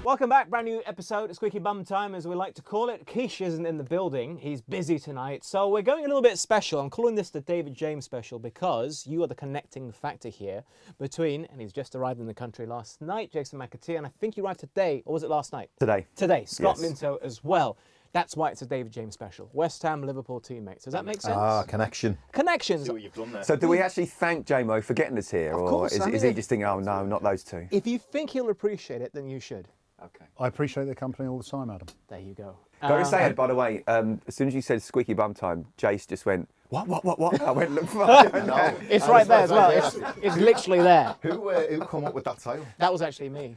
Welcome back, brand new episode of Squeaky Bum Time, as we like to call it. Keish isn't in the building, he's busy tonight, so we're going a little bit special. I'm calling this the David James special because you are the connecting factor here between, and he's just arrived in the country last night, Jason McAtee, and I think you arrived today, or was it last night? Today, Scott Minto as well. That's why it's a David James special. West Ham, Liverpool teammates. Does that make sense? Ah, connection. Connections. See what you've done there. So do we actually thank JMO for getting us here? Of course, Or is he just thinking, oh no, not those two? If you think he'll appreciate it, then you should. Okay. I appreciate the company all the time, Adam. There you go. Got to say, by the way, as soon as you said Squeaky Bum Time, Jace just went, what? I went, look, no. It's right there as well. It's literally there. Who come up with that title? That was actually me.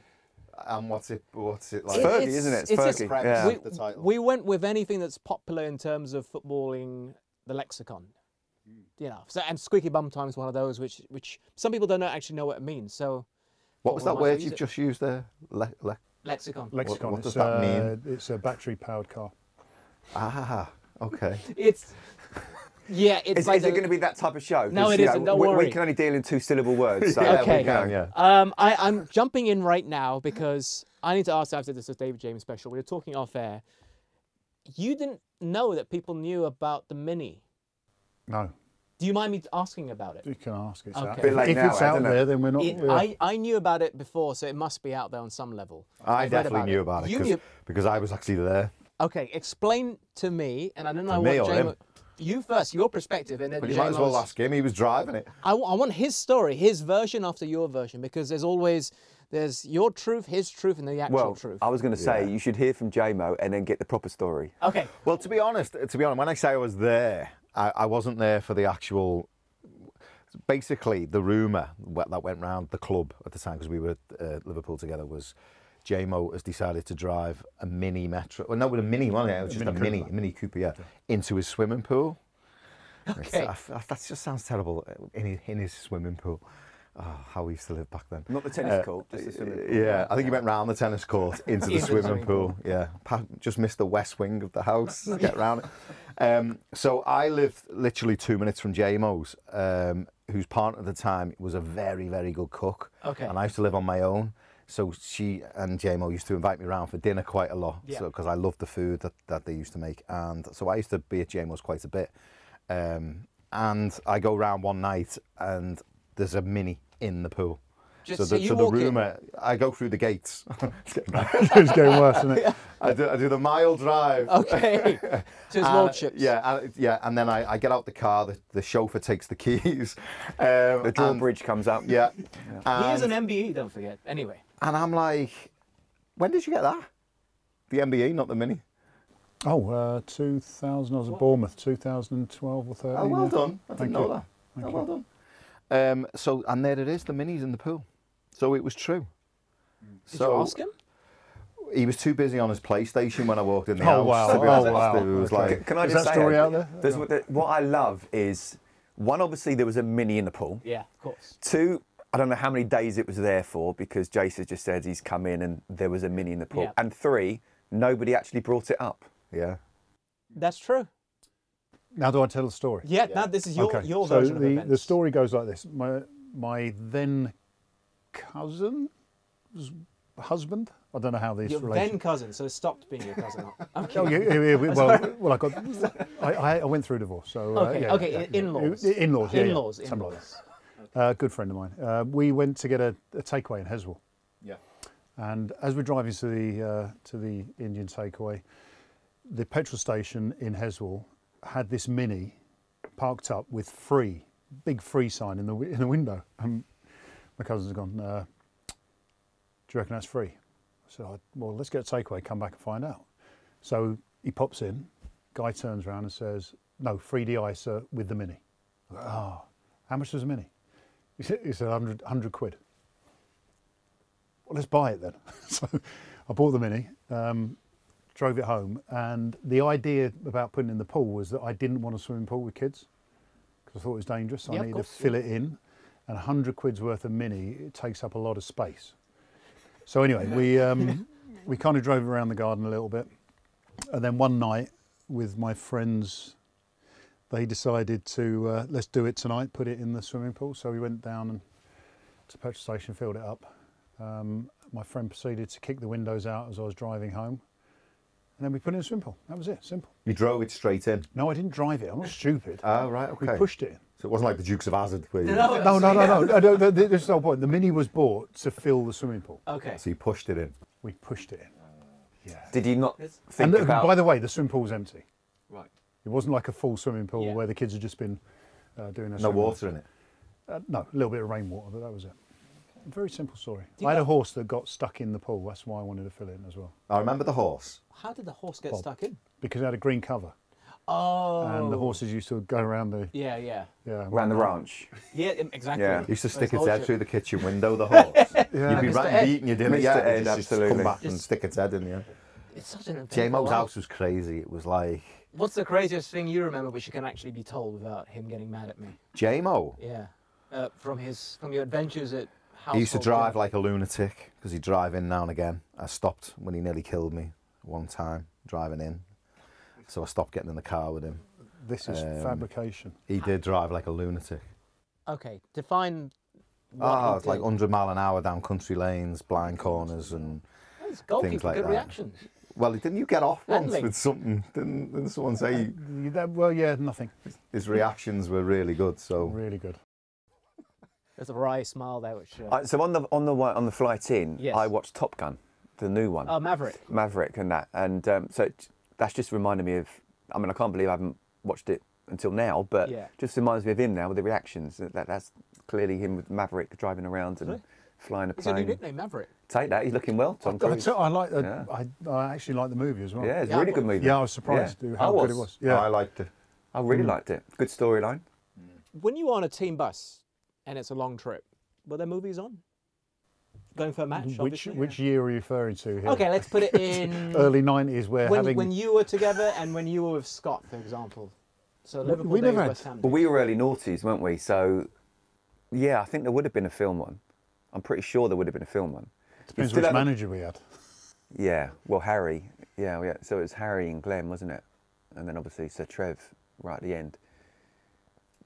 And what's it like? It's Fergie, isn't it? It's Fergie. Yeah. The title. We went with anything that's popular in terms of footballing the lexicon. You know, so, and Squeaky Bum Time is one of those which some people don't actually know what it means. So, what was that word you've just used there? Lexicon. Lexicon. What does that mean? It's a battery-powered car. Ah, okay. It's Is it going to be that type of show? No, it isn't. Don't worry. We can only deal in two-syllable words. So okay. We can, yeah. I'm jumping in right now because I need to ask after this is David James special. We were talking off air. You didn't know that people knew about the Mini. No. Do you mind me asking about it? You can ask. It's Okay. out. A bit late If now, it's out isn't it? there, then we're not. I knew about it before, so it must be out there on some level. I I've read definitely knew about You it knew. because I was actually there. Okay, explain to me, and I don't know me what or him? You first, your perspective, and then But you might as well ask him. He was driving it. I want his story, his version after your version, because there's your truth, his truth, and the actual truth. I was going to say, you should hear from JMO and then get the proper story. Okay. Well, to be honest, when I say I was there, I wasn't there for the actual. Basically, the rumour that went round the club at the time, because we were at Liverpool together, was JMO has decided to drive a mini Metro. Well, no, with a mini, wasn't it? It was just a mini Cooper, yeah, into his swimming pool. Okay. That just sounds terrible. In his swimming pool. Oh, how we used to live back then. Not the tennis court, just the swimming pool. Yeah, I think he went round the tennis court into the swimming pool. Yeah, just missed the west wing of the house to get round it. So I lived literally 2 minutes from JMO's, whose partner at the time was a very, very good cook. Okay. And I used to live on my own. So she and JMO used to invite me around for dinner quite a lot, because I loved the food that they used to make. And so I used to be at JMO's quite a bit. And I go round one night and there's a Mini in the pool. So the rumour, I go through the gates. It's getting worse, isn't it? I do the mile drive. Okay. To his lordship's. Yeah, and then I get out the car, the chauffeur takes the keys. The drawbridge comes up. Yeah. He is an MBE, don't forget. Anyway. And I'm like, when did you get that? The MBE, not the Mini. Oh, 2000. I was at Bournemouth, 2012 or 13. Oh, well done. I didn't know that. Thank you. Well done. And there it is, the Mini's in the pool. So it was true. Did you ask him? He was too busy on his PlayStation when I walked in the Oh, house. wow. To be Oh, honest. wow. It was Okay. like, Can I Is just that say, story out there? What I love is, one, obviously there was a Mini in the pool. Yeah, of course. Two, I don't know how many days it was there for, because Jason just said he's come in and there was a Mini in the pool. Yeah. And three, nobody actually brought it up. yeah. That's true. Now do I tell the story? Yeah, now this is your So version of events. the story goes like this. My then cousin's husband. I don't know how these Your relations. then cousin, so it stopped being your cousin. Okay. Oh yeah. Well, I went through divorce, so Okay, in-laws. In-laws, yeah, In-laws, something like in-laws. that. Good friend of mine. We went to get a takeaway in Heswell. Yeah. And as we're driving to the Indian takeaway, the petrol station in Heswell had this Mini parked up with free, big free sign in the window. And my cousin's gone, do you reckon that's free? I said, well, let's get a takeaway, come back and find out. So he pops in, guy turns around and says, no, free de-icer with the Mini. I go, oh, how much was a Mini? He said 100 quid. Well, let's buy it then. So I bought the Mini, drove it home, and the idea about putting it in the pool was that I didn't want a swimming pool with kids because I thought it was dangerous. So I needed to fill it in, and 100 quid's worth of Mini, it takes up a lot of space. So anyway, we kind of drove around the garden a little bit, and then one night with my friends, they decided to let's do it tonight, put it in the swimming pool. So we went down and to the petrol station, filled it up. My friend proceeded to kick the windows out as I was driving home. And then we put it in a swimming pool. That was it, simple. You drove it straight in? No, I didn't drive it. I'm not stupid. Oh, right, okay. We pushed it in. So it wasn't like the Dukes of Hazzard where you... No. This is the whole point. The Mini was bought to fill the swimming pool. Okay. So you pushed it in? We pushed it in. Yeah. Did you not And think about... by the way, the swimming pool was empty. Right. It wasn't like a full swimming pool Yeah. where the kids had just been doing their No swimming. water in it? No, a little bit of rainwater, but that was it. A very simple story. I had a horse that got stuck in the pool. That's why I wanted to fill it in as well. I remember the horse. How did the horse get Bob. stuck in? Because it had a green cover. Oh. And the horses used to go around the... Yeah, yeah. Yeah, Around the ranch. Yeah, exactly. Yeah. He used to stick His its head lordship. through the kitchen window, the horse. You'd be Mr. right Ed. beating your dinner. Mr. Yeah, Ed, it'd just absolutely. come back and stick its head in, yeah. It's such an event. J-Mo's Wow. house was crazy. It was like... What's the craziest thing you remember which you can actually be told without him getting mad at me? J-Mo? Yeah. From your adventures at house. He used to drive like a lunatic because he'd drive in now and again. I stopped when he nearly killed me one time driving in. So I stopped getting in the car with him. This is fabrication. He did drive like a lunatic. Okay, define. What he It's like did. 100 mile an hour down country lanes, blind corners and It's goalkeeper, things like good that. reactions. Well, didn't you get off once Handling. with something? Didn't someone say Well, yeah, nothing. his reactions were really good? So Really good. There's a wry smile there, which. So on the flight in, Yes. I watched Top Gun, the new one. Maverick. Maverick and that. And that's just reminded me of, I mean, I can't believe I haven't watched it until now, but Yeah. just reminds me of him now with the reactions. That's clearly him with Maverick driving around and Really? flying a It's a new plane. nickname, Maverick. Take that, he's looking well, Tom I Cruise. like. Yeah. I actually like the movie as well. Yeah, it's Yeah, a I really good thought- movie. Yeah, I was surprised Yeah. how I good it was. Yeah. I liked it. I really liked it. Good storyline. When you are on a team bus and it's a long trip, were there movies on? Going for a match, obviously. Which year are you referring to here? Okay, let's put it in. Early 90s, where when you were together and when you were with Scott, for example. So Liverpool we days, never had- West Ham Well, days. we were early noughties, weren't we? So, yeah, I think there would have been a film one. I'm pretty sure there would have been a film one. Depends You still which haven't- manager we had. Yeah, well, Harry. Yeah, so it was Harry and Glenn, wasn't it? And then obviously Sir Trev right at the end.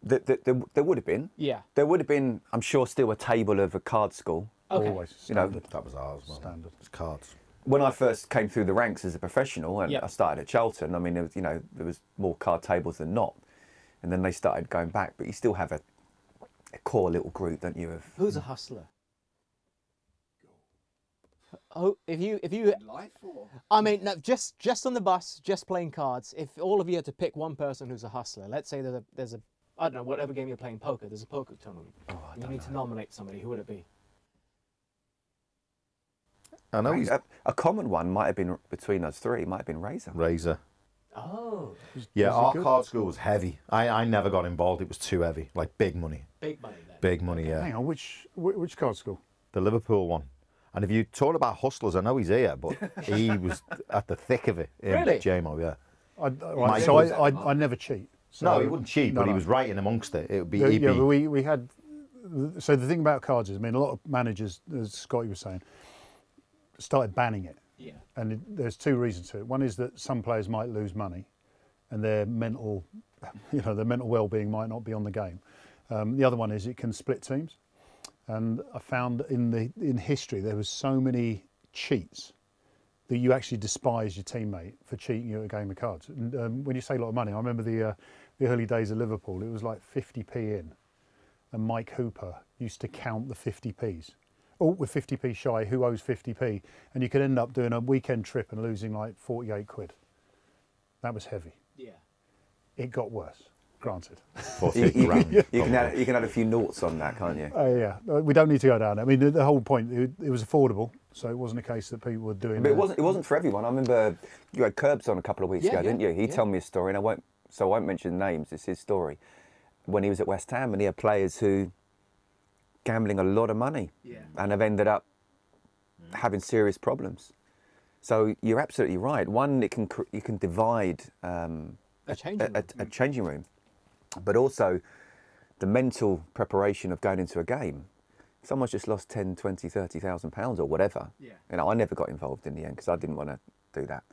There would have been. Yeah. There would have been, I'm sure, still a table of a card school. Okay. Always You know, standard. That was ours. Wasn't Standard. It? It was cards. When I first came through the ranks as a professional, and Yeah. I started at Charlton, I mean, there was more card tables than not. And then they started going back, but you still have a core little group, don't you? Of Who's a hustler? Oh, if you, Life or? I mean, no, just on the bus, just playing cards. If all of you had to pick one person who's a hustler, let's say there's a, I don't know, whatever game you're playing, poker. There's a poker tournament. You need to nominate somebody. Who would it be? I know he's a common one might have been between us three. Might have been Razor. Razor. Oh, Yeah, Was he our good? card school was heavy. I never got involved. It was too heavy. Like big money. big money then. Big money, yeah. Hang on, which card school? The Liverpool one. And if you talk about hustlers, I know he's here, but he was at the thick of it. Really? J-Mo, yeah. Right, so I never cheat. So, No, he wouldn't cheat, but he no. was right in amongst it. It would be, Yeah, he'd yeah, be but we had. So the thing about cards is, I mean, a lot of managers, as Scotty was saying, started banning it. Yeah. And there's two reasons to it. One is that some players might lose money, and their mental, their mental well-being might not be on the game. The other one is it can split teams. And I found in history there was so many cheats that you actually despise your teammate for cheating you at a game of cards. And when you say a lot of money, I remember the early days of Liverpool. It was like 50p in, and Mike Hooper used to count the 50p's. Oh, we're 50p shy. Who owes 50p? And you could end up doing a weekend trip and losing like 48 quid. That was heavy. Yeah. It got worse. Granted. for You, 50 you, grand. you can probably. add a few noughts on that, can't you? Yeah, we don't need to go down. I mean, the whole point, it was affordable, so it wasn't a case that people were doing. But it wasn't for everyone. I remember you had Curbs on a couple of weeks Yeah, ago, yeah, didn't you? He yeah. told me a story, and I won't mention names. It's his story. When he was at West Ham, and he had players who gambling a lot of money, and have ended up having serious problems. So you're absolutely right. One, you can divide A changing room. a changing room, but also the mental preparation of going into a game. Someone's just lost 10, 20, 30,000 pounds or whatever. Yeah. I never got involved in the end because I didn't want to do that.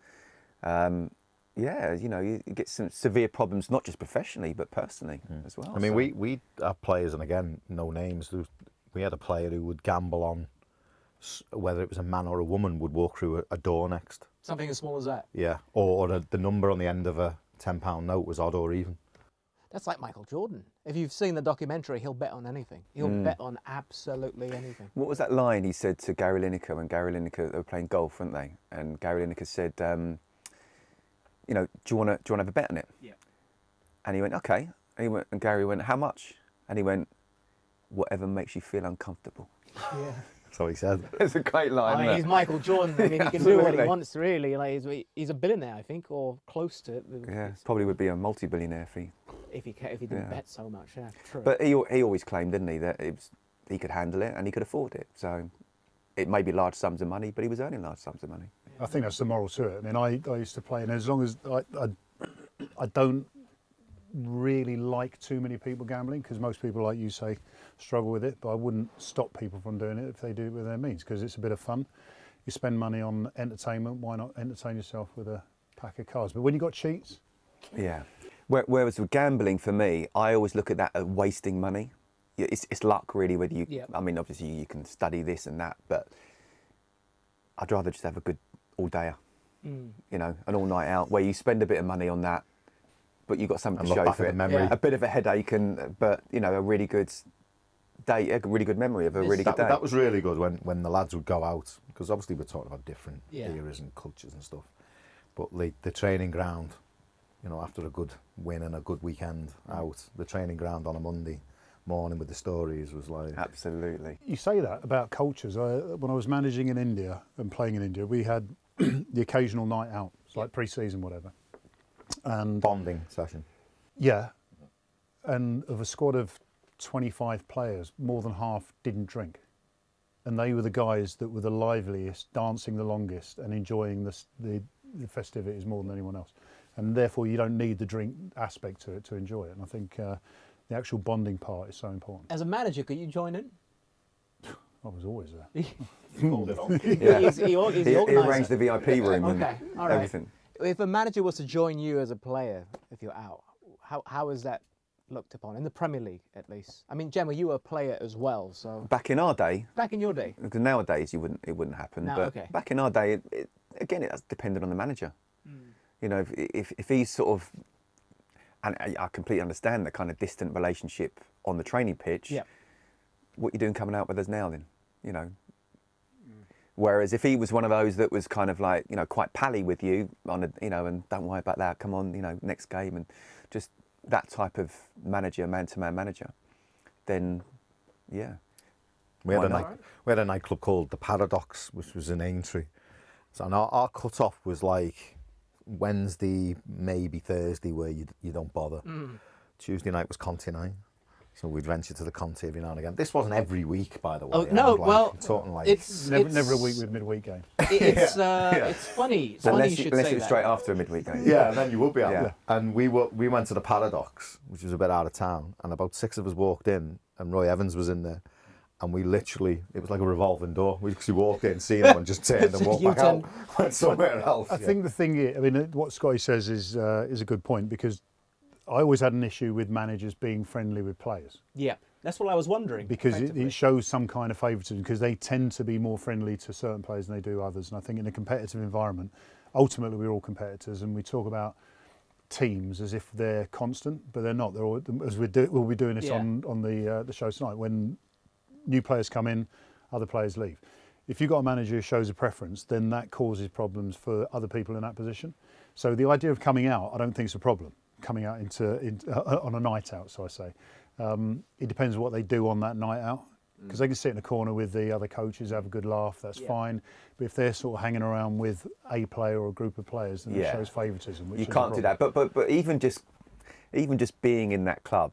You get some severe problems, not just professionally, but personally as well. I mean, So- we have players, and again, no names. We had a player who would gamble on whether it was a man or a woman, would walk through a door next. Something as small as that. Yeah, or the number on the end of a £10 note was odd or even. That's like Michael Jordan. If you've seen the documentary, he'll bet on anything. He'll bet on absolutely anything. What was that line he said to Gary Lineker when Gary Lineker, they were playing golf, weren't they? And Gary Lineker said, you know, do you want to have a bet on it? Yeah. And he went, okay. And Gary went, how much? And he went, whatever makes you feel uncomfortable. Yeah. That's what he said. It's a great line. I mean, he's Michael Jordan. I mean, he can do what he wants, really. Like he's a billionaire, I think, or close to it. Yeah, probably would be a multi-billionaire if he didn't bet so much. Yeah, true. But he always claimed, didn't he, that he could handle it and he could afford it. So it may be large sums of money, but he was earning large sums of money. I think that's the moral to it. I mean, I used to play, and as long as I don't really like too many people gambling, because most people, like you say, struggle with it, but I wouldn't stop people from doing it if they do it with their means, because it's a bit of fun. You spend money on entertainment, why not entertain yourself with a pack of cards? But when you got cheats, yeah. Whereas with gambling, for me, I always look at that as wasting money. It's luck, really, whether you, I mean, obviously you can study this and that, but I'd rather just have a good all-dayer, you know, an all-night out, where you spend a bit of money on that, but you've got something to show for it. Memory. A bit of a headache, but, you know, a really good day, a really good memory of a really good day. That was really good when the lads would go out, because obviously we're talking about different eras and cultures and stuff, but the training ground, you know, after a good win and a good weekend out, the training ground on a Monday morning with the stories was like... Absolutely. you say that about cultures. When I was managing in India and playing in India, we had the occasional night out, it's like pre-season, whatever. And Bonding session. yeah, and of a squad of 25 players, more than half didn't drink. And they were the guys that were the liveliest, dancing the longest and enjoying the festivities more than anyone else. And therefore you don't need the drink aspect to it to enjoy it. And I think the actual bonding part is so important. As a manager, could you join in? I was always there. Yeah. He arranged the VIP room and everything. If a manager was to join you as a player, if you're out, how is that looked upon in the Premier League, at least? I mean, Gemma, you were a player as well, so Back in our day, back in your day, because nowadays it wouldn't happen. No, but okay. back in our day, it depended on the manager. You know, if he's sort of, and I completely understand the kind of distant relationship on the training pitch. Yeah. What you doing coming out with us now, then? You know. Whereas if he was one of those that was kind of like, you know, quite pally with you on a, you know, and don't worry about that, come on, you know, next game, and just that type of manager, man-to-man manager, then, yeah. We had a nightclub called The Paradox, which was in Aintree. So our cut-off was like Wednesday, maybe Thursday, where you don't bother. Tuesday night was Conti night. So we'd venture to the Conti every now and again. This wasn't every week, by the way. Oh, no, well, talking like it's Never a week with midweek game. It's funny. It's funny you should unless say it was that. straight after a midweek game. Yeah, and then you would be out. Yeah. And we went to the Paradox, which was a bit out of town, and about 6 of us walked in, and Roy Evans was in there, and we literally, it was like a revolving door. We actually walked in, seen him, and just turned and walked back out, went somewhere else. I think the thing is, I mean, what Scotty says is a good point, because I always had an issue with managers being friendly with players. Yeah, that's what I was wondering. Because it shows some kind of favouritism, because they tend to be more friendly to certain players than they do others. And I think in a competitive environment, ultimately we're all competitors, and we talk about teams as if they're constant, but they're not. They're all, as we'll be doing this on the show tonight. When new players come in, other players leave. If you've got a manager who shows a preference, then that causes problems for other people in that position. So the idea of coming out, I don't think it's a problem. Coming out on a night out, so I say. It depends what they do on that night out, because they can sit in a corner with the other coaches, have a good laugh, that's fine. But if they're sort of hanging around with a player or a group of players, then it shows favouritism. Which You can't do that. But even just being in that club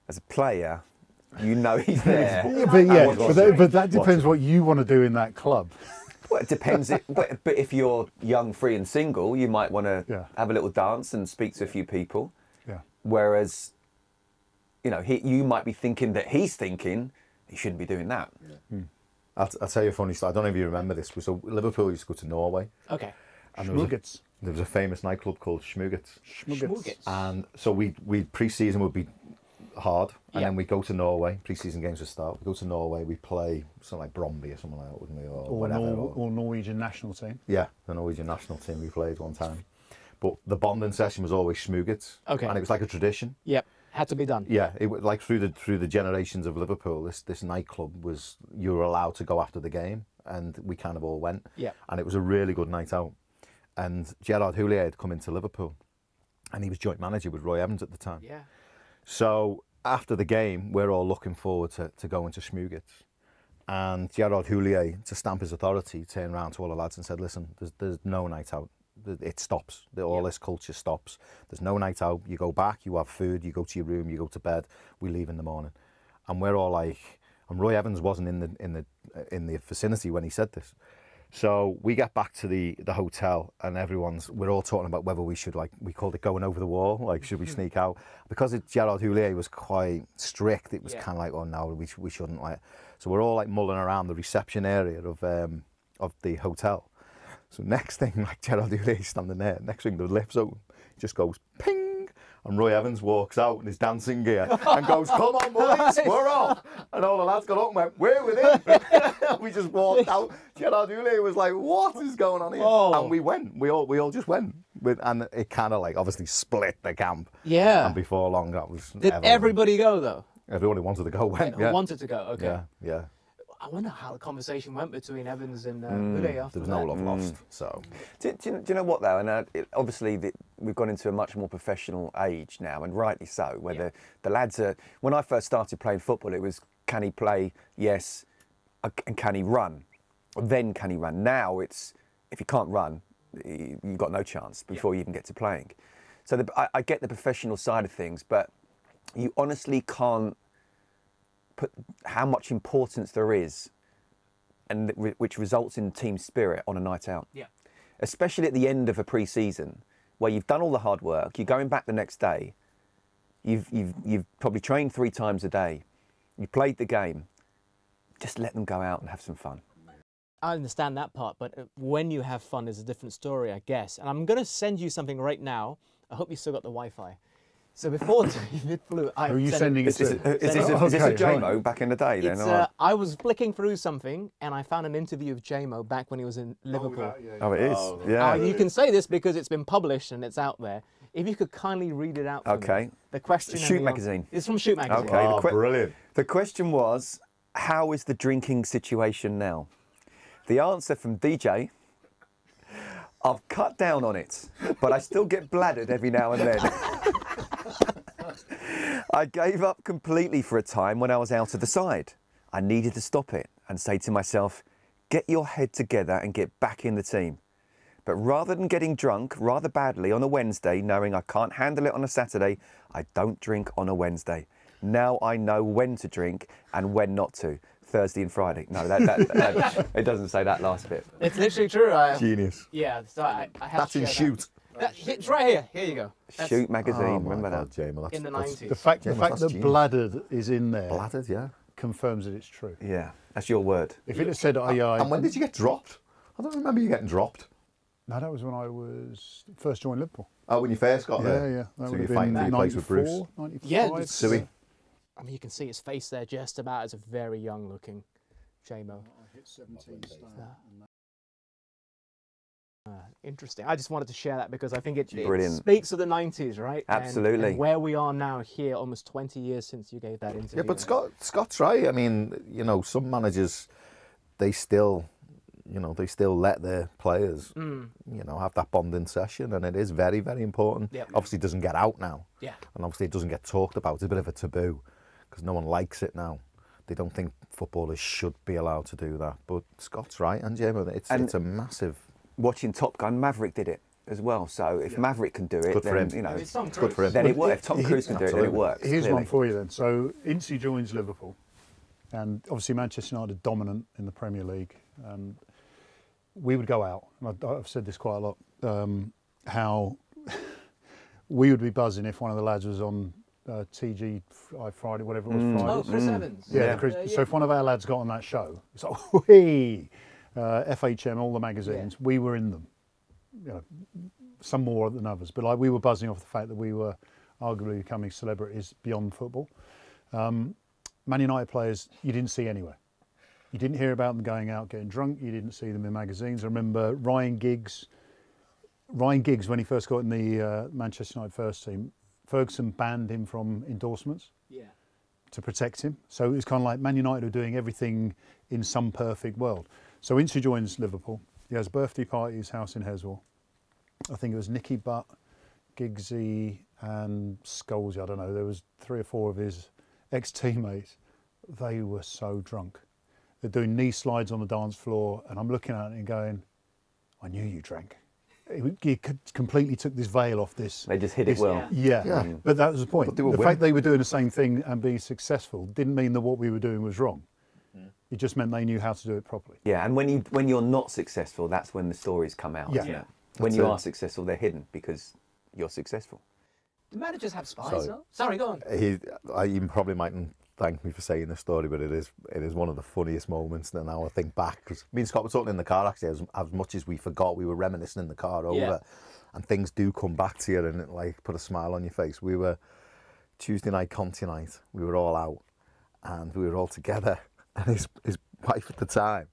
as a player, you know he's there. but that depends what you want to do in that club. Well, it depends. But if you're young, free and single, you might want to have a little dance and speak to a few people. Yeah. Whereas, you know, you might be thinking that he's thinking he shouldn't be doing that. Yeah. I'll tell you a funny story. I don't know if you remember this. So Liverpool used to go to Norway. Okay. And there was a famous nightclub called Schmugget's. Schmugget's. And so we pre-season would be hard, and then we go to Norway. Pre-season games would start. We go to Norway. We play something like Bromby or something like that, wouldn't we? Or whatever. Or Norwegian national team. Yeah, the Norwegian national team we played one time. But the bonding session was always Schmoogits. Okay. And it was like a tradition. Yep, had to be done. Yeah, it was like through the generations of Liverpool, this nightclub was, you were allowed to go after the game, and we kind of all went. Yeah. And it was a really good night out. And Gerard Houllier had come into Liverpool, and he was joint manager with Roy Evans at the time. Yeah. So after the game, we're all looking forward to going to Schmoogits. And Gerard Houllier, to stamp his authority, turned around to all the lads and said, listen, there's no night out. It stops. All this culture stops. There's no night out. You go back, you have food, you go to your room, you go to bed. We leave in the morning. And we're all like, and Roy Evans wasn't in the vicinity when he said this. So we get back to the hotel, and we're all talking about whether we should, like, we called it going over the wall, like, should we sneak out? Because Gerard Houllier was quite strict, it was kind of like, oh no, we shouldn't, like. So we're all like mulling around the reception area of the hotel. So next thing, like, Gerard Houllier standing there, next thing the lift's open, he just goes ping, and Roy Evans walks out in his dancing gear and goes, come on boys, we're off. And all the lads got up and went, we're with him. We just walked out. Gerard Houllier was like, what is going on here? Oh. And we went, we all just went. And it kind of like obviously split the camp. Yeah. And before long, that was Did everybody go though? Everyone who wanted to go went. Who wanted to go? Okay. Yeah, yeah. I wonder how the conversation went between Evans and Houllier after There was that. no love lost. So Do you know what though? And obviously we've gone into a much more professional age now, and rightly so. Where the lads are. When I first started playing football, it was can he play? Yes, and can he run? Then can he run? Now it's if you can't run, you've got no chance before you even get to playing. So I get the professional side of things, but you honestly can't put how much importance there is, and which results in team spirit on a night out. Yeah. Especially at the end of a pre-season, where you've done all the hard work, you're going back the next day, you've probably trained 3 times a day, you played the game. Just let them go out and have some fun. I understand that part, but when you have fun is a different story, I guess. And I'm going to send you something right now. I hope you still got the Wi-Fi. So before David flew, Are you sending it to? Is this a JMO back in the day then? I was flicking through something and I found an interview of JMO back when he was in Liverpool. Oh, it is? Yeah. You can say this because it's been published and it's out there. If you could kindly read it out for me. The question... Shoot magazine. It's from Shoot magazine. Okay. Oh, brilliant. The question was, how is the drinking situation now? The answer from DJ, I've cut down on it, but I still get bladdered every now and then. I gave up completely for a time when I was out of the side. I needed to stop it and say to myself, get your head together and get back in the team. But rather than getting drunk rather badly on a Wednesday, knowing I can't handle it on a Saturday, I don't drink on a Wednesday. Now I know when to drink and when not to. Thursday and Friday. No, that it doesn't say that last bit. It's literally true. Genius. Yeah, so I have That's to in share Shoot. It's right here. Here you go. Shoot magazine. Oh, remember God, that? Jamie, In the 90s. The fact James, that that's genius. bladdered is in there Bladdered, yeah. confirms that it's true. Yeah, that's your word. If it had said, And when did you get dropped? I don't remember you getting dropped. No, that was when I was first joined Liverpool. Oh, when you first got Yeah, there? yeah. That So would you're have fighting been for your place with Bruce. 94, 95. Yeah, Suey. I mean, you can see his face there just about as a very young looking JMO. I hit 17 stone. Interesting. I just wanted to share that because I think it Brilliant. speaks of the 90s, right? Absolutely. And where we are now here, almost 20 years since you gave that interview. Yeah, but Scott's right. I mean, you know, some managers, they still let their players, you know, have that bonding session, and it is very, very important. Yep. Obviously, it doesn't get out now. Yeah. And obviously, it doesn't get talked about. It's a bit of a taboo because no one likes it now. They don't think footballers should be allowed to do that. But Scott's right, and Jamie, it's a massive. Watching Top Gun, Maverick did it as well. So if Maverick can do it, Good for then him. you know, It's Tom Good for him. then it works. If Tom Cruise can do it, then it works. Here's clearly. one for you then. So Ince joins Liverpool, and obviously Manchester United are dominant in the Premier League. And we would go out, and I've said this quite a lot, how we would be buzzing if one of the lads was on TG Friday, whatever it was, Friday. Oh, Chris Evans. Yeah, so if one of our lads got on that show, it's like, whee! FHM, all the magazines, we were in them. You know, some more than others, but like we were buzzing off the fact that we were arguably becoming celebrities beyond football. Man United players you didn't see anywhere. You didn't hear about them going out getting drunk. You didn't see them in magazines. I remember Ryan Giggs, when he first got in the Manchester United first team, Ferguson banned him from endorsements to protect him. So it was kind of like Man United were doing everything in some perfect world. So Ince joins Liverpool. He has a birthday party at his house in Heswall. I think it was Nicky Butt, Giggsy and Scholesy, I don't know. There was 3 or 4 of his ex-teammates. They were so drunk. They're doing knee slides on the dance floor, and I'm looking at it and going, I knew you drank. He completely took this veil off this. They just hit it well. Yeah. But that was the point. The winning. fact they were doing the same thing and being successful didn't mean that what we were doing was wrong. It just meant they knew how to do it properly. Yeah, and when you're not successful, that's when the stories come out. Yeah. Isn't it? When you are successful, they're hidden because you're successful. Do managers have spies though? Sorry, go on. You probably mightn't thank me for saying this story, but it is one of the funniest moments now I think back. Because me and Scott were talking in the car actually, as much as we forgot, we were reminiscing in the car over, and things do come back to you and it like put a smile on your face. We were Tuesday night, Conti night, we were all out and we were all together, and his wife at the time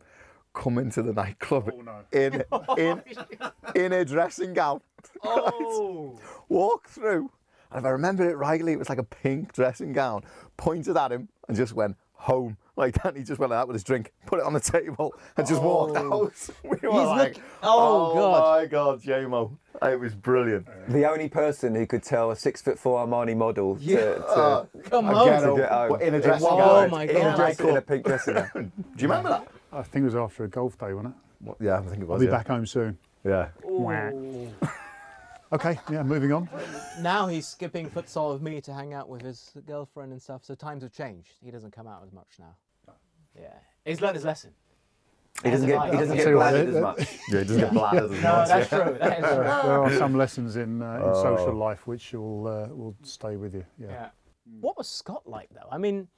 come into the nightclub in a dressing gown. Walk through. And if I remember it rightly, it was like a pink dressing gown, pointed at him and just went home. Like that, he just went out with his drink, put it on the table and just walked out. We were like, God. My God, JMO. It was brilliant. The only person who could tell a 6'4" Armani model to get home. In a dressing gown. Oh my In a God. dress, in a pink dressing gown. Do you remember that? I think it was after a golf day, wasn't it? Yeah, I think it was. I'll be back home soon. Yeah. Okay, moving on. Now he's skipping futsal with me to hang out with his girlfriend and stuff, so times have changed. He doesn't come out as much now. Yeah. He's learned his lesson. He doesn't get Tell you what, bladdered as much. Yeah, he doesn't get bladdered as much. No, that's true. That is true. There are some lessons in social life which will stay with you. Yeah. What was Scott like, though? I mean,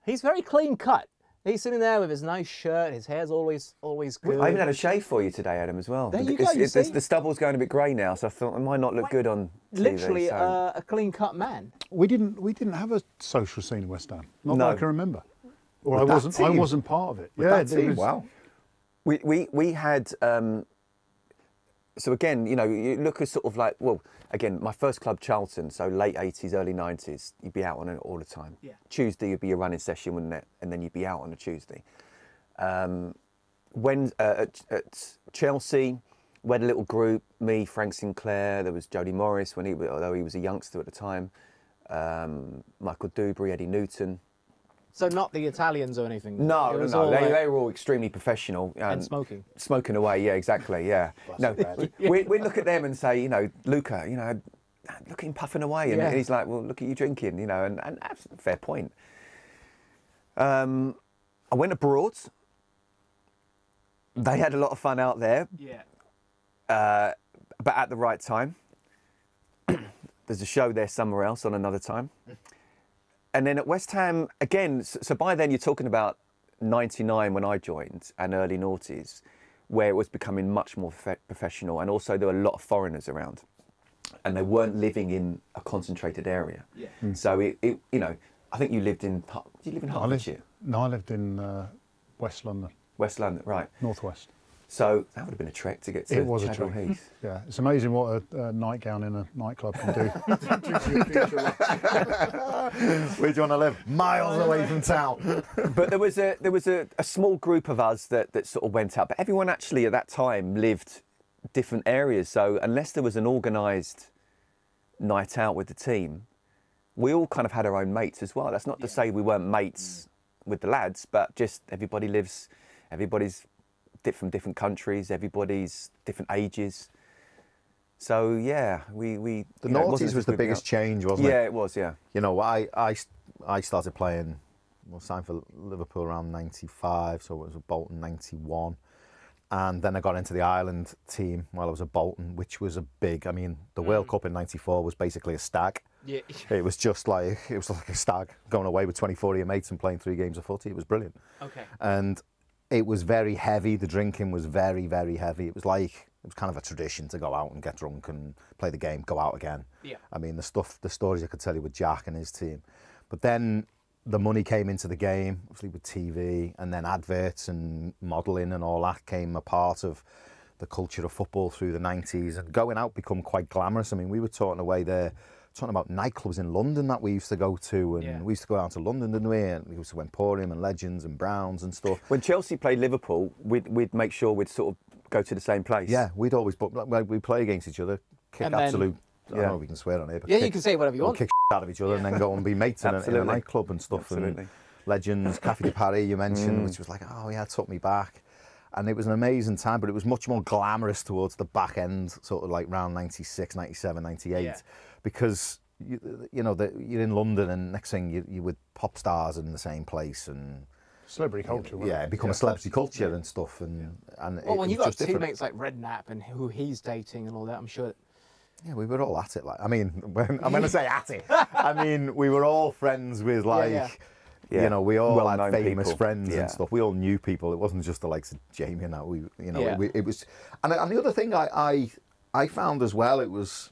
he's very clean cut. He's sitting there with his nice shirt. His hair's always good. I even had a shave for you today, Adam, as well. There you go, you see? The stubble's going a bit grey now, so I thought it might not look good on TV. Literally so. a clean cut man. We didn't have a social scene in West Ham. Not No. that I can remember. Or With I that team? wasn't part of it. That team, wow. We had, so again, you know, you look at sort of like, well, again, my first club, Charlton, so late 80s, early 90s, you'd be out on it all the time. Yeah. Tuesday, you'd be a running session, wouldn't it? And then you'd be out on a Tuesday. When at Chelsea, we had a little group, me, Frank Sinclair, there was Jody Morris, although he was a youngster at the time, Michael Dubry, Eddie Newton. So not the Italians or anything? No, It was no, all like- they were all extremely professional. And smoking. Smoking away, yeah, exactly, yeah. No, we'd look at them and say, you know, Luca, you know, look at him puffing away. And he's like, well, look at you drinking, you know, and that's a fair point. I went abroad. They had a lot of fun out there. Yeah. But at the right time. There's a show there somewhere else on another time. And then at West Ham, again, so by then you're talking about 99 when I joined and early noughties, where it was becoming much more professional, and also there were a lot of foreigners around and they weren't living in a concentrated area. Yeah. So it you know, I think you lived in, did you live in Hertfordshire? I lived in West London. West London, right. Northwest. So that would have been a trek to get to Chadwell Heath. Yeah, it's amazing what a nightgown in a nightclub can do. Where do you want to live? Miles away from town. But there was a small group of us that sort of went out. But everyone actually at that time lived different areas. So unless there was an organised night out with the team, we all kind of had our own mates as well. That's not to say we weren't mates with the lads, but just everybody's from different countries, everybody's different ages. So yeah, the noughties was the biggest change, wasn't it? Yeah, it was. Yeah. You know, I started playing, signed for Liverpool around 95, so it was at Bolton 91, and then I got into the Ireland team while I was at Bolton, which was a big. I mean, the World Cup in '94 was basically a stag. Yeah. It was like a stag going away with 24 of your mates and playing 3 games of footy. It was brilliant. Okay. And it was very heavy. The drinking was very, very heavy. It was like was kind of a tradition to go out and get drunk and play the game, go out again. Yeah. I mean, the stories I could tell you with Jack and his team. But then the money came into the game, obviously with TV, and then adverts and modelling and all that came a part of the culture of football through the 90s, and going out become quite glamorous. I mean, we were talking about nightclubs in London that we used to go to, and we used to go down to London, didn't we? And we used to Emporium and Legends and Browns and stuff. When Chelsea played Liverpool, we'd make sure we'd sort of go to the same place. Yeah, we'd always book, we'd play against each other, kick And then- absolute, I don't know if we can swear on here, but Yeah, you can say whatever you want. kick out of each other and then go and be mates in a nightclub and stuff. Absolutely. And Legends, Café de Paris, you mentioned, which was like, oh yeah, it took me back. And it was an amazing time, but it was much more glamorous towards the back end, sort of like around 96, 97, 98, because you know that you're in London, and next thing you're with pop stars in the same place, and Celebrity culture. wasn't yeah, it? it become a celebrity culture and stuff, and Well, it when you was got just different. teammates like Redknapp and who he's dating and all that, I'm sure. Yeah, we were all at it. Like, I mean, when I say at it, I mean we were all friends with like. Yeah. You know, we all had Well-known famous people. friends Yeah. and stuff. We all knew people. It wasn't just the likes of Jamie and that. Yeah. It was. And the other thing I found as well, it was,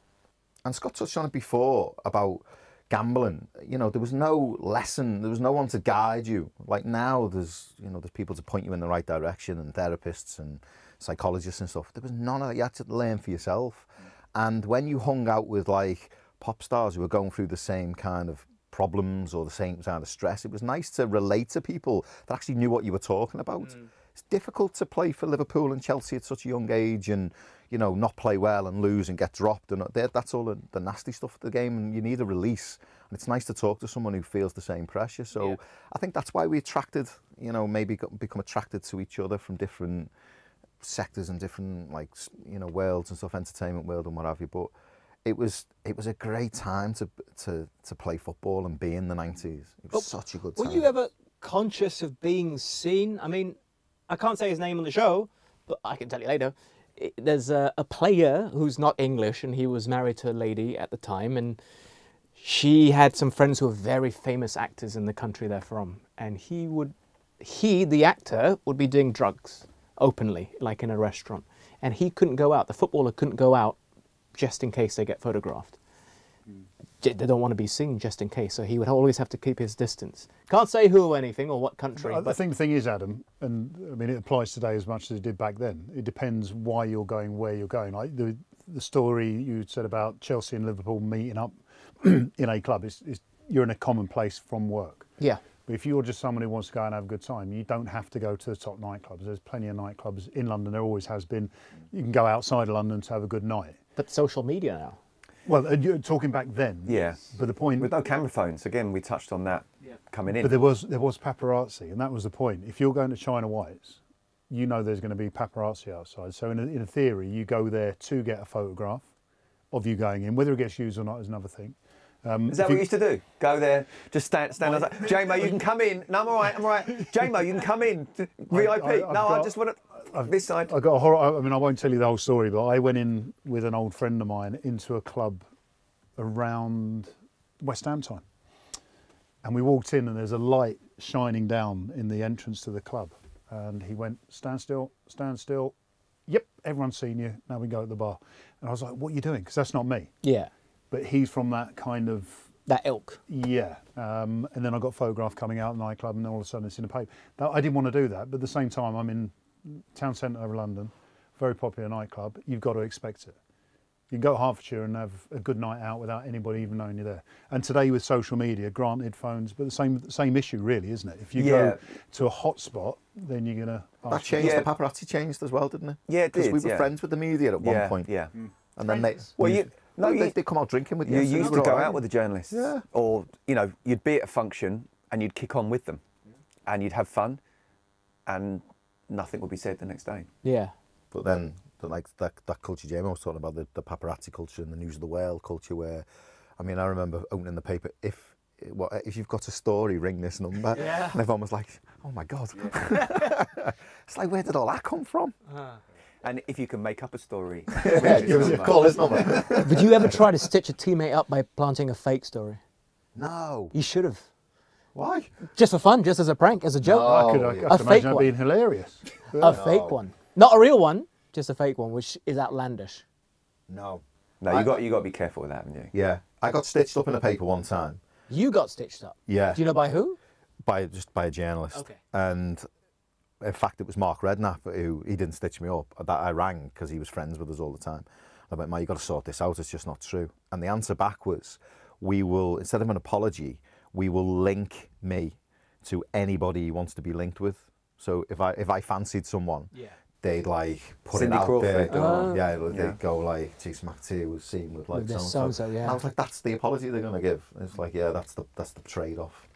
and Scott touched on it before about gambling. You know, there was no lesson. There was no one to guide you. Like now, there's people to point you in the right direction, and therapists and psychologists and stuff. There was none of that. You had to learn for yourself. And when you hung out with like pop stars who were going through the same kind of problems or the same kind of stress, it was nice to relate to people that actually knew what you were talking about. It's difficult to play for Liverpool and Chelsea at such a young age, and not play well and lose and get dropped, and that's all the nasty stuff of the game, and you need a release, and it's nice to talk to someone who feels the same pressure. So I think that's why we attracted, maybe become attracted to each other from different sectors and different worlds and stuff, entertainment world and what have you. But it was a great time to play football and be in the 90s. It was such a good time. Were you ever conscious of being seen? I mean, I can't say his name on the show, but I can tell you later. There's a player who's not English, and he was married to a lady at the time, and she had some friends who were very famous actors in the country they're from, and the actor, would be doing drugs openly, like in a restaurant, and he couldn't go out. The footballer couldn't go out just in case they get photographed. They don't want to be seen just in case, so he would always have to keep his distance. Can't say who or anything or what country. I think the thing is, Adam, and I mean it applies today as much as it did back then. It depends why you're going, where you're going. Like the story you said about Chelsea and Liverpool meeting up in a club is you're in a common place from work. Yeah. But if you're just someone who wants to go and have a good time, you don't have to go to the top nightclubs. There's plenty of nightclubs in London. There always has been. You can go outside of London to have a good night. But social media now. Well, you're talking back then. Yeah. But the point, With no camera phones, again, we touched on that coming in. but there was paparazzi, and that was the point. If you're going to China Whites, you know there's going to be paparazzi outside. So in a theory, you go there to get a photograph of you going in. Whether it gets used or not is another thing. Is that what you used to do? Go there, just stand outside. J-Mo, you can come in. No, I'm all right. J-Mo, you can come in. VIP. I just want to... This side. I got a horror. I mean, I won't tell you the whole story, but I went in with an old friend of mine into a club around West Ham time, and we walked in, and there's a light shining down in the entrance to the club, and he went, "Stand still, stand still." Yep, everyone's seen you. Now we go at the bar, and I was like, "What are you doing?" Because that's not me. Yeah. But he's from that kind of. That ilk. Yeah, and then I got photographed coming out of the nightclub, and all of a sudden it's in the paper. Now, I didn't want to do that, but at the same time, I'm in town centre of London, very popular nightclub. You've got to expect it. You can go to Hertfordshire and have a good night out without anybody even knowing you're there. And today with social media, granted phones, but the same issue really, isn't it? If you go to a hotspot, then you're going to... That changed, the paparazzi changed as well, didn't it? Yeah, it did. Because we were friends with the media at one point. Yeah. And then they... Well, they come out drinking with you. You used to Right. go out with the journalists. Yeah. Or, you'd be at a function and you'd kick on with them. And you'd have fun. And nothing would be said the next day. Yeah. But then, that culture Jamie was talking about, the paparazzi culture and the news of the world culture, where, I mean, I remember opening the paper, if you've got a story, ring this number. Yeah. And everyone was like, oh my God. It's like, where did all that come from? And if you can make up a story. Give us a call this number. Would you ever try to stitch a teammate up by planting a fake story? No. You should have. Why? Just for fun, just as a prank, as a joke. I could a imagine fake that one. being hilarious. A fake one. Not a real one, just a fake one, which is outlandish. No. No, you got to be careful with that, haven't you? Yeah. I got stitched up in a paper one time. You got stitched up? Yeah. Do you know by who? By a journalist. Okay. And in fact, it was Mark Redknapp who he didn't stitch me up. That I rang because he was friends with us all the time. I went, "Mate, you got to sort this out. It's just not true." And the answer back was, "We will, instead of an apology, we will link me to anybody he wants to be linked with. So if I fancied someone, they'd like put Cindy it out Crawford. there. They'd go like, "Geez, McAtee was seen with like so-and-so." Yeah. And I was like, "That's the apology they're going to give." And it's like, yeah, that's the trade-off.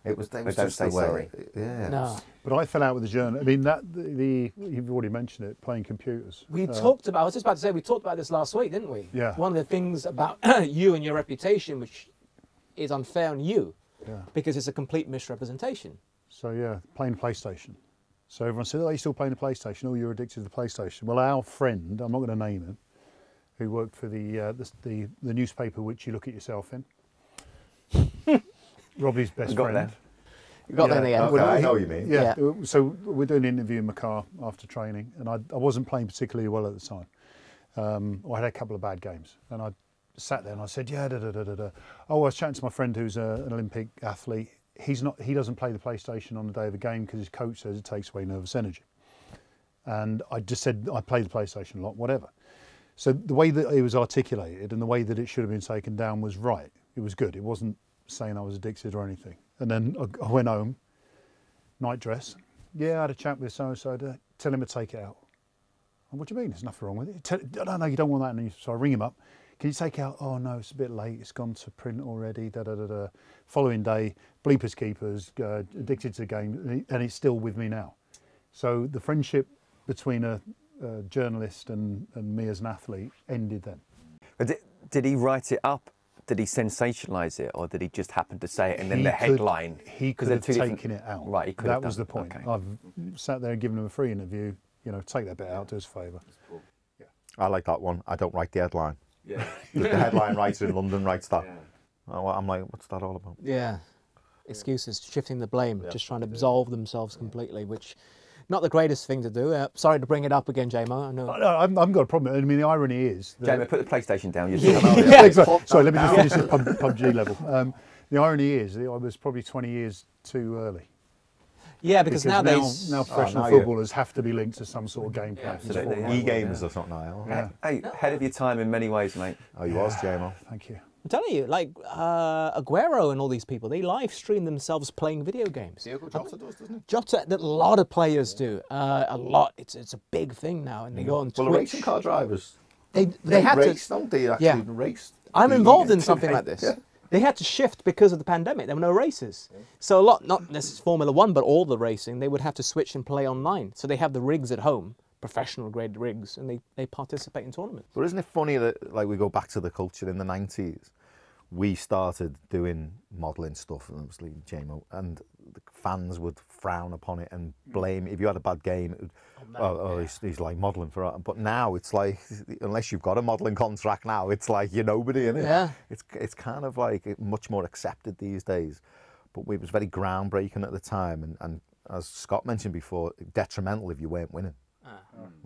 It was Don't just say the way. sorry. Yeah. No. But I fell out with the journal. I mean, you've already mentioned it, playing computers. We talked about, I was just about to say, we talked about this last week, didn't we? Yeah. One of the things about you and your reputation, which is unfair on you, because it's a complete misrepresentation. So yeah, playing PlayStation. So everyone said, "Oh, you're still playing the PlayStation? Oh, you're addicted to the PlayStation." Well, our friend, I'm not going to name him, who worked for the newspaper which you look at yourself in. Robbie's best friend. There. You got there in the end. Okay, I know what you mean. Yeah. So we're doing an interview in my car after training, and I wasn't playing particularly well at the time. I had a couple of bad games, and I sat there and I said, "Yeah, da da da da da." Oh, I was chatting to my friend who's an Olympic athlete. He doesn't play the PlayStation on the day of a game because his coach says it takes away nervous energy. And I just said, "I play the PlayStation a lot, whatever." So the way that it was articulated and the way that it should have been taken down was right. It was good. It wasn't saying I was addicted or anything. And then I went home, night dress. Yeah, I had a chat with so-and-so. Tell him to take it out. "What do you mean? There's nothing wrong with it." "No, you don't want that." And so I ring him up. "Can you take it out?" "Oh no, it's a bit late. It's gone to print already. Da da da da." Following day, bleepers keepers, addicted to the game, and it's still with me now. So the friendship between a journalist and me as an athlete ended then. But did he write it up? Did he sensationalise it, or did he just happen to say it and then the headline? He could have taken it out. Right, he could that have was done. the point. Okay. I've sat there and given him a free interview. Take that bit out, do us a favour. Yeah. I like that one. I don't write the headline. Yeah. The headline writer in London writes that. Yeah. I'm like, what's that all about? Yeah. Excuses, shifting the blame, just trying to absolve themselves completely, which not the greatest thing to do. Sorry to bring it up again, J-Mo. I know. No, I haven't got a problem. I mean, the irony is... J-Mo, put the PlayStation down. Sorry, let me just finish at PUBG level. The irony is that I was probably 20 years too early. Yeah, because nowadays... Now professional footballers have to be linked to some sort of gameplay. Absolutely. E-games or something now. Yeah. Hey, ahead of your time in many ways, mate. Oh, you was, J-Mo. Thank you. I'm telling you, like Aguero and all these people, they live stream themselves playing video games. Diego Jota does, doesn't he? Jota, a lot of players do. A lot. It's a big thing now, and they go on Twitch. Well, the racing car drivers, they had race, to. don't they? Actually race. I'm involved in something like this. Yeah. They had to shift because of the pandemic. There were no races. So a lot, not necessarily Formula One, but all the racing, they would have to switch and play online. So they have the rigs at home, professional grade rigs, and they participate in tournaments. But isn't it funny that, like, we go back to the culture in the 90s? We started doing modelling stuff, and obviously J-Mo, and the fans would frown upon it and blame. If you had a bad game, it would, he's like modelling for art. But now it's like, unless you've got a modelling contract now, it's like you're nobody, isn't it? Yeah. It's kind of like much more accepted these days. But it was very groundbreaking at the time, and as Scott mentioned before, detrimental if you weren't winning.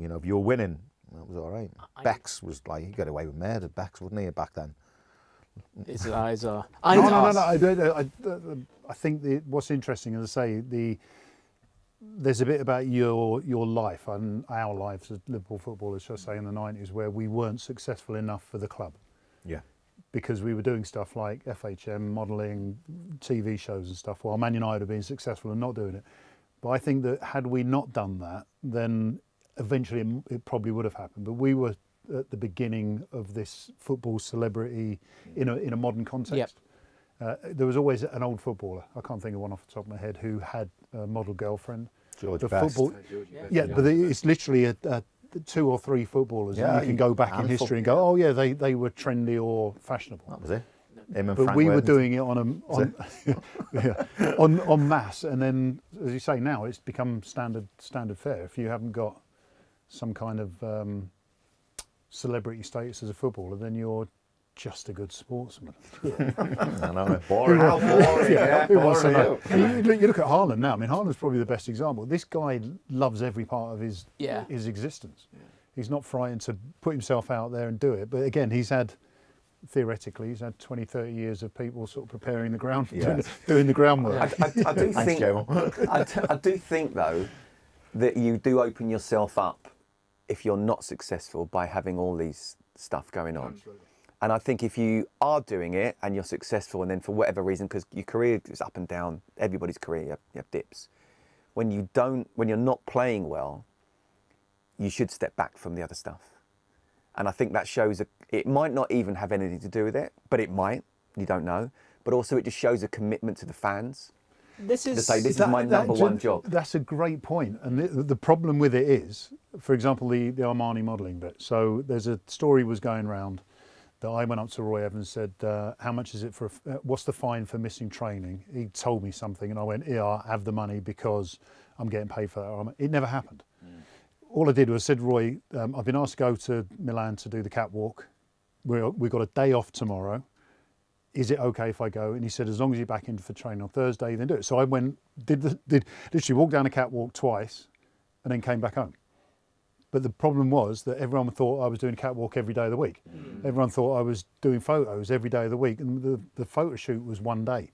If you were winning, that was all right. Bex was like, he got away with murder, Bex, wouldn't he, back then? His eyes are... No. I think what's interesting, as I say, there's a bit about your life and our lives as Liverpool footballers, shall I say, in the 90s, where we weren't successful enough for the club. Yeah. Because we were doing stuff like FHM, modelling, TV shows and stuff, while Man United have been successful and not doing it. But I think that had we not done that, then eventually it probably would have happened. But we were at the beginning of this football celebrity in a modern context. Yep. There was always an old footballer, I can't think of one off the top of my head, who had a model girlfriend. George Best. But it's literally 2 or 3 footballers. Yeah, you can go back in history and go, oh yeah, they were trendy or fashionable. That was it. But Frank we were doing it on mass, and then, as you say, now it's become standard fare. If you haven't got some kind of celebrity status as a footballer, then you're just a good sportsman. I know, boring. How boring, who wants to know? You look at Haaland now. I mean, Haaland's probably the best example. This guy loves every part of his existence. He's not frightened to put himself out there and do it. But again, theoretically, he's had 20, 30 years of people sort of preparing the ground, doing the groundwork. I do think, I do think though, that you do open yourself up if you're not successful by having all these stuff going on. Absolutely. And I think if you are doing it and you're successful, and then for whatever reason, because your career is up and down, everybody's career, you have dips. When you're not playing well, you should step back from the other stuff. And I think that shows it might not even have anything to do with it, but it might. You don't know. But also, it just shows a commitment to the fans. This is my number one job. That's a great point. And the problem with it is, for example, the Armani modelling bit. So there's a story was going around that I went up to Roy Evans and said, how much is it for, what's the fine for missing training? He told me something and I went, yeah, I have the money because I'm getting paid for that. It never happened. All I did was said, Roy, I've been asked to go to Milan to do the catwalk. We've got a day off tomorrow. Is it okay if I go? And he said, as long as you're back in for training on Thursday, then do it. So I went, literally walked down the catwalk twice and then came back home. But the problem was that everyone thought I was doing a catwalk every day of the week. Everyone thought I was doing photos every day of the week. And the photo shoot was one day.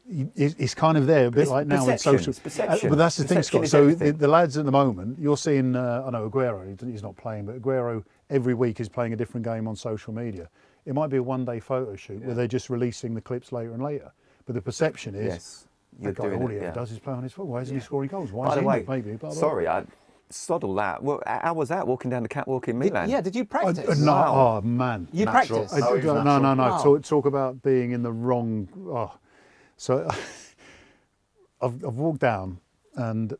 It's kind of there a bit like now in social. But that's the thing, Scott. So the lads at the moment, you're seeing, I know Aguero, he's not playing, but Aguero every week is playing a different game on social media. It might be a one-day photo shoot where they're just releasing the clips later and later. But the perception is, that guy, all he ever does is play on his foot. Why isn't he scoring goals? Why is he not, maybe? Sorry, I sod all that. Well, how was that, walking down the catwalk in Milan? Did you practice? No, oh man. You practice? No. Wow. Talk about being in the wrong... Oh. So I've walked down and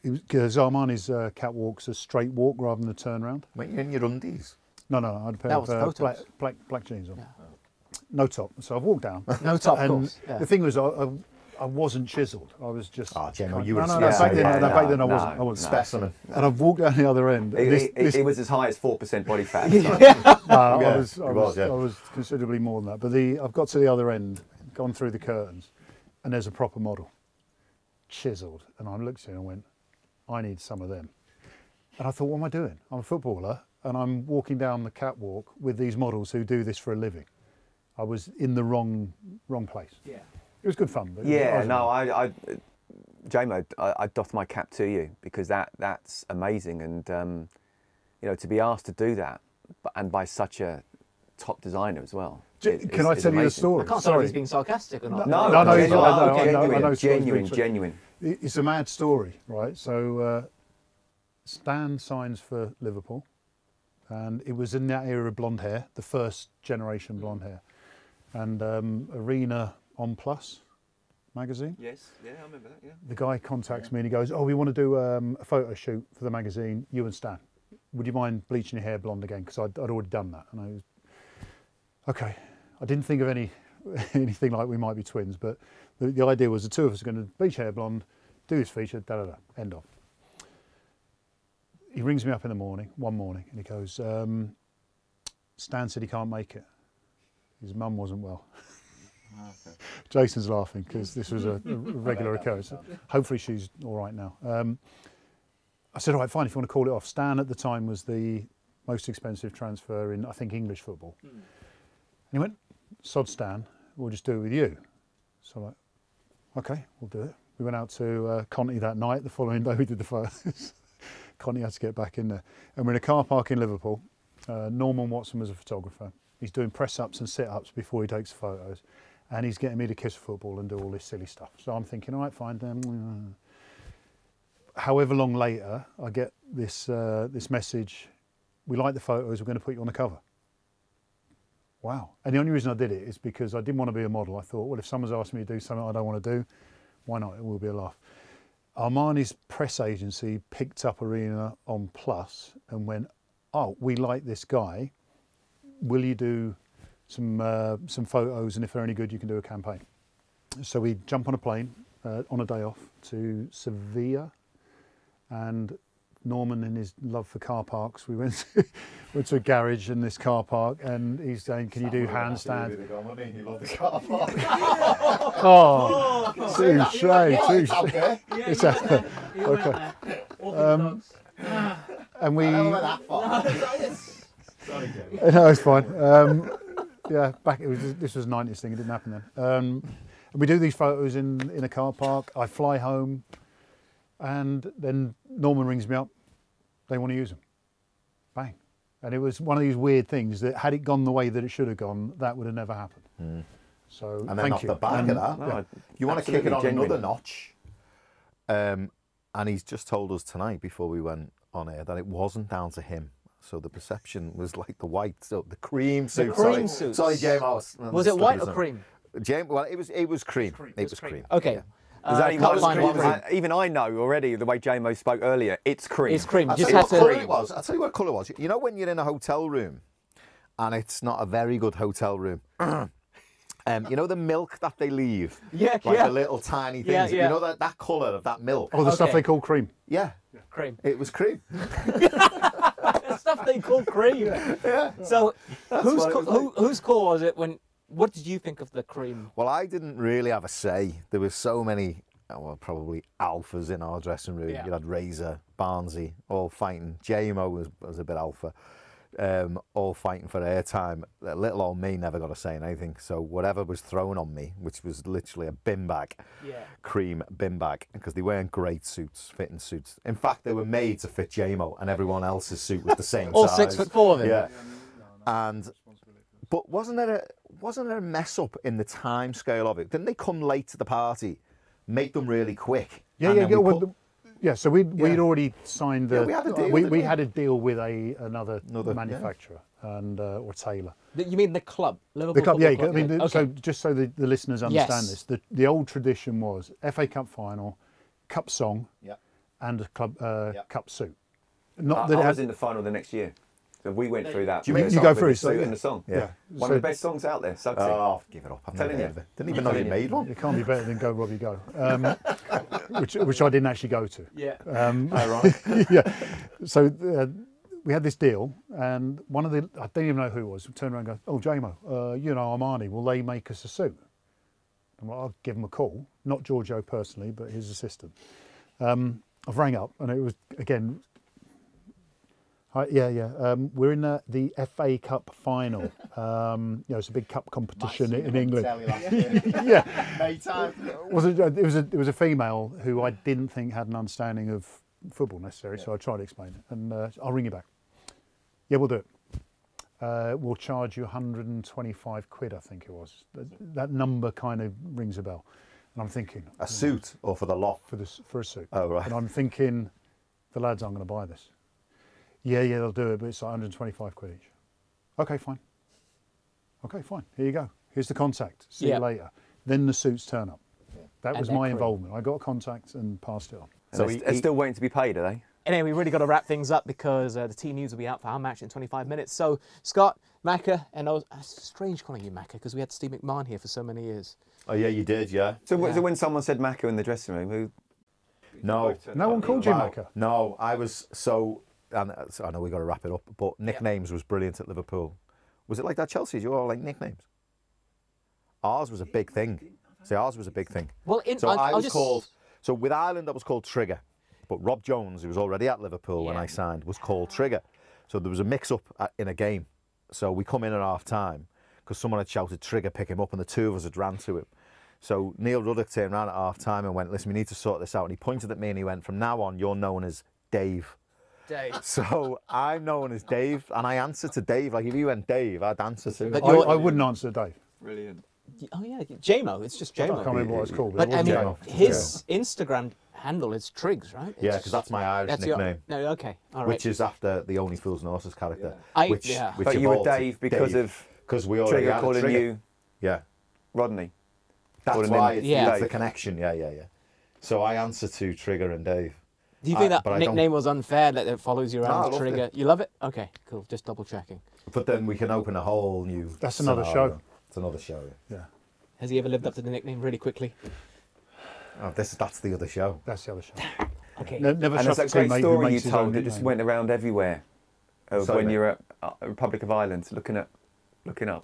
because Armani's catwalk's a straight walk rather than a turnaround. Were you in your undies? No, I had a pair of black jeans on. Yeah. No top. So I've walked down. No top, and of course. Yeah. The thing was, I wasn't chiselled. I was just... Oh, Gemma, you were... Back then I wasn't. Specimen. And I've walked down the other end. It was as high as 4% body fat. I was considerably more than that. But I've got to the other end, gone through the curtains, and there's a proper model, chiselled. And I looked at it and went, I need some of them. And I thought, what am I doing? I'm a footballer, and I'm walking down the catwalk with these models who do this for a living. I was in the wrong place. Yeah. It was good fun. But J-Mo, I doff my cap to you because that's amazing. And, to be asked to do that, and by such a top designer as well. Can I tell you a story? I can't tell if he's being sarcastic or not. No, genuine. It's a mad story, right? So Stan signs for Liverpool, and it was in that era of blonde hair, the first generation blonde hair, and Arena on Plus magazine. Yes, I remember that. Yeah. The guy contacts me and he goes, "Oh, we want to do a photo shoot for the magazine. You and Stan. Would you mind bleaching your hair blonde again?" Because I'd already done that, and I was okay. I didn't think of anything like we might be twins, but the idea was the two of us are going to bleach hair blonde, do this feature, end of. He rings me up in the morning, one morning, and he goes, Stan said he can't make it. His mum wasn't well. Okay. Jason's laughing because this was a regular occurrence. Hopefully she's all right now. I said, all right, fine, if you want to call it off. Stan at the time was the most expensive transfer in, I think, English football. And he went, sod Stan, we'll just do it with you. So I'm like, okay, we'll do it. We went out to Conti that night. The following day we did the photos. Conti had to get back in there. And we're in a car park in Liverpool. Norman Watson was a photographer. He's doing press-ups and sit-ups before he takes photos. And he's getting me to kiss football and do all this silly stuff. So I'm thinking, all right, fine. However long later, I get this message, we like the photos, we're going to put you on the cover. Wow. And the only reason I did it is because I didn't want to be a model. I thought, well, if someone's asked me to do something I don't want to do, why not? It will be a laugh. Armani's press agency picked up Arena on Plus and went, oh, we like this guy. Will you do some photos, and if they're any good, you can do a campaign. So we jump on a plane on a day off to Sevilla, and Norman, in his love for car parks, we went to a garage in this car park, and he's saying, "Can you do handstands?" You love the car park. Oh, touche. It's okay. and we. I never went that far. Sorry, Joe. No, it's fine. Yeah, this was a 90s thing. It didn't happen then. And we do these photos in a car park. I fly home, and then Norman rings me up. They want to use them. Bang. And it was one of these weird things that had it gone the way that it should have gone, that would have never happened. So And then thank off you. the back of that, No, you want to kick it on genuine. another notch. And he's just told us tonight before we went on air that it wasn't down to him. So the perception was like the white, so the cream suit. cream suits. Sorry, James. Was it white or cream? James, well, it was cream. It was cream. Okay. Does that cup even, final cream. even I know already the way JMO spoke earlier. It's cream. It's cream. You I'll just tell you have what colour to. it was. I'll tell you what colour it was. You know when you're in a hotel room and it's not a very good hotel room? You know the milk that they leave? Yeah, like yeah. the little tiny things. Yeah, yeah. You know that colour of that milk? Oh, the stuff Okay. they call cream. Yeah. Cream. It was cream. The stuff they call cream. Yeah. So, whose what it was like. whose call was it when? What did you think of the cream? Well, I didn't really have a say. There were so many, well, probably alphas in our dressing room. Yeah. You had Razor, Barnesy, all fighting. JMO was a bit alpha, all fighting for airtime. Little old me never got a say in anything. So whatever was thrown on me, which was literally a bin bag, cream bin bag, because they weren't great suits, fitting suits. In fact, they were made to fit JMO, and everyone else's suit was the same All size. 6'4" of him. Yeah. And but wasn't there a mess up in the time scale of it? Didn't they come late to the party, make them really quick? Yeah, and yeah, then yeah. we Well, put- so we'd already signed the. Yeah, we had a deal, we didn't we? had a deal with another Another, manufacturer and or tailor. You mean the club? Liverpool The club, yeah. Football I mean, Okay. so just so the listeners understand Yes. this, the old tradition was FA Cup final, cup song, Yeah. and a club Yeah. cup suit. I Not that it was has. in the final the next year. So we went through that. Do you with mean the you song, go with through the it, so suit yeah. and the song. Yeah. One So- of the best songs out there, Sugsy. Oh, give it up. I'm Telling never you. heard of it. Didn't even know you made one. It can't be better than Go Robbie Go, which I didn't actually go to. Yeah. Ironic. Yeah. So we had this deal, and one of the I don't even know who it was. Turned around and goes, "Oh, JMO, you know Armani. Will they make us a suit?" I'm like, "I'll give them a call." Not Giorgio personally, but his assistant. I've rang up, and it was again. Hi, yeah. We're in the FA Cup final. It's a big cup competition in England. Yeah. It was a female who I didn't think had an understanding of football necessarily, so I tried to explain it. And I'll ring you back. Yeah, we'll do it. We'll charge you 125 quid, I think it was. That number kind of rings a bell. And I'm thinking, A suit or for the lot? for a suit. Oh, right. And I'm thinking, the lads aren't going to buy this. Yeah, they'll do it, but it's like 125 quid each. Okay, fine. Here you go. Here's the contact. See Yeah. you later. Then the suits turn up. That And was they're my cream. involvement. I got a contact and passed it on. So they're still waiting to be paid, are they? Anyway, we really got to wrap things up because the team news will be out for our match in 25 minutes. So, Scott, Macca, and it's strange calling you Macca because we had Steve McMahon here for so many years. Oh, yeah, you did, yeah. So when someone said Macca in the dressing room, No. No one called you Wow. Macca. No, I was so... And I know we got to wrap it up, but nicknames was brilliant at Liverpool. Was it like that Chelsea? You all like nicknames? Ours was a big thing. See, ours was a big thing. Well, So I was called... So with Ireland, I was called Trigger. But Rob Jones, who was already at Liverpool when I signed, was called Trigger. So there was a mix-up in a game. So we come in at half-time because someone had shouted Trigger, pick him up, and the two of us had ran to him. So Neil Ruddock turned around at half-time and went, listen, we need to sort this out. And he pointed at me and he went, from now on, you're known as Dave. Dave. So I'm known as Dave, and I answer to Dave. Like, if you went Dave, I'd answer to him. But I wouldn't answer Dave. brilliant. Oh, yeah, JMO. It's just I can't JMO. remember what it's called. But it I wasn't mean, JMO. his Instagram handle is Triggs, right? Yeah, because that's my Irish That's your- nickname, No, okay. All right. which is after the Only Fools and Horses character. But you were evolved to Dave because of because we already Trigger had a calling Trigger. you Yeah, Rodney. that's Calling why him it's, Yeah. that's the connection. Yeah. So I answer to Trigger and Dave. Do you think that but I don't- nickname was unfair that it follows you No, I around the loved Trigger? it. You love it? Okay, cool. Just double checking. But then we can open a whole new. That's another scenario. show. It's another show. Yeah, Has he ever lived up to the nickname really quickly? Oh, that's the other show. that's the other show. Okay. Never And trust there's a that great teammate who story you makes his own told that just nickname. went around everywhere of Sorry, when mate. you're at Republic of Ireland looking up.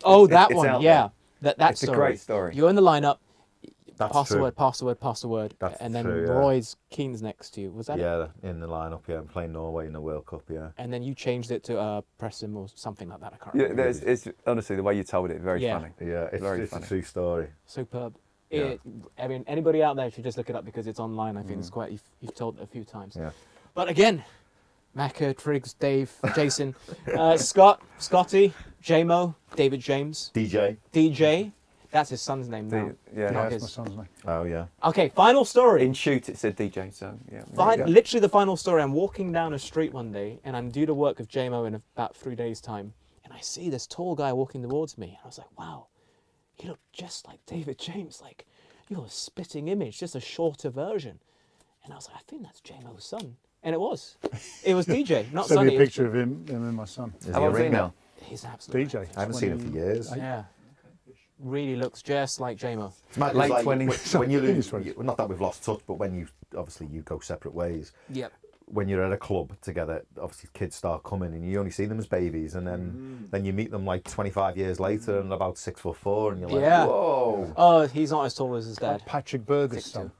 Oh, It's- that it's one, out yeah. there. That It's a story. great story. You're in the lineup. That's pass the true. word, pass the word, pass the word. That's and then true, yeah. Roy's Keane's next to you. Was that it? Yeah, in the lineup, yeah, and playing Norway in the World Cup, yeah. And then you changed it to Preston or something like that. I can't Yeah, remember. it's honestly the way you told it, very Yeah. funny. Yeah, Very it's a funny. true story. Superb. Yeah. I mean, anybody out there should just look it up because it's online. I think it's quite. You've told it a few times. Yeah. But again, Macca, Triggs, Dave, Jason, Scott, Scotty, JMO, David James, DJ. That's his son's name now. Yeah. Not Yeah, that's his. my son's name. Oh, yeah. Okay, final story. In shoot, it said DJ, so yeah. there you go. Literally the final story. I'm walking down a street one day and I'm due to work with JMO in about 3 days' time. And I see this tall guy walking towards me. And I was like, wow, you look just like David James. Like, you're a spitting image, just a shorter version. And I was like, I think that's JMO's son. And it was. It was DJ, not Send Sonny. me a picture of him and my son. Is he How a old's he ring now? now? He's absolutely. DJ. I haven't seen him for years. Yeah. Really looks just like JMO. It's mad, Late like 20s. when you lose, Twenties. not that we've lost touch, but when you obviously you go separate ways. Yep. When you're at a club together, obviously kids start coming, and you only see them as babies, and then you meet them like 25 years later, and about 6'4", and you're like, Yeah. whoa, Oh, he's not as tall as his dad. Like Patrick Berger's 6'2". son.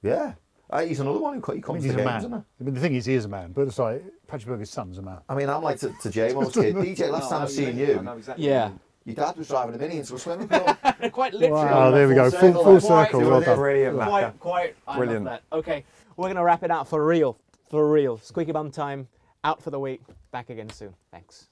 yeah. He's another one who I comes mean, to he's a games, man. isn't he? I mean, the thing is, he is a man, but it's like Patrick Berger's son's a man. I mean, I'm like to J-Mo's kid, DJ, last time I've seen you, Yeah. your dad was driving a Mini into a swimming pool. Quite literally. Wow, there we go. Full circle. Well done. Brilliant, Macca. Quite. I Brilliant. love that. Okay, we're going to wrap it out for real. For real. Squeaky Bum Time, out for the week. Back again soon. Thanks.